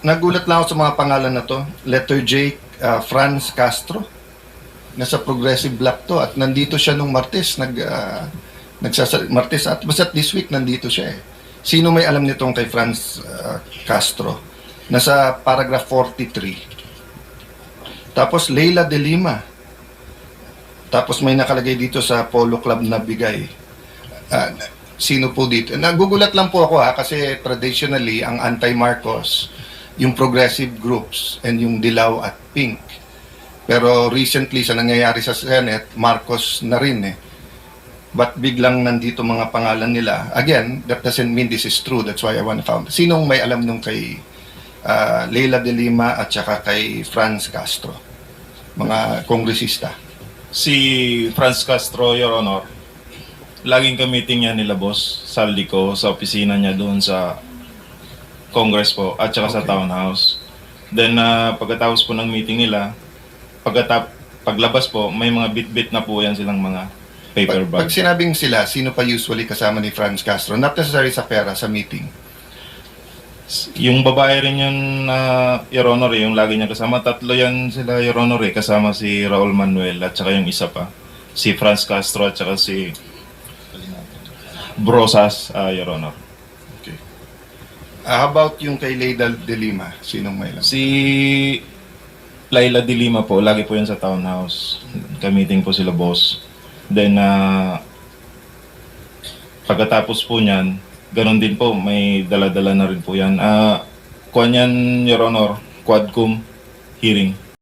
nagulat lang ako sa mga pangalan na to. Letter J, Franz Castro. Nasa Progressive Black to at nandito siya nung Martes. Martes at basta this week nandito siya eh. Sino may alam nitong kay Franz Castro? Nasa paragraph 43. Tapos Leila de Lima. Tapos may nakalagay dito sa Polo Club na bigay. Sino po dito? Nagugulat lang po ako kasi traditionally ang anti-Marcos, yung progressive groups and yung Dilaw at Pink. Pero recently sa nangyayari sa Senate, Marcos na rin eh. But biglang nandito mga pangalan nila. Again, that doesn't mean this is true. That's why I want to found. Sinong may alam nung kay Leila de Lima at saka kay Franz Castro? Mga kongresista. Si Franz Castro, Your Honor, laging ka-meeting niya nila boss Saldico sa opisina niya doon sa Congress po at saka sa Townhouse. Then pagkatapos po ng meeting nila, paglabas po, may mga bit-bit na po yan silang mga paper bag. Pag sinabing sila, sino pa usually kasama ni Franz Castro? Not necessarily sa pera, sa meeting. Yung babae rin yun na Your Honor, yung lagi niya kasama. Tatlo yan sila, Your Honor, kasama si Raul Manuel at saka yung isa pa. Si Franz Castro at saka si Brosas, Your Honor. Okay. How about yung kay Leila de Lima? Sinong may alam? Si Laila de Lima po, lagi po yan sa Townhouse. Ka-meeting po sila boss. Then, pagkatapos po niyan, ganun din po, may dala-dala na rin po yan. Kuha niyan, Your Honor, Quadcom hearing.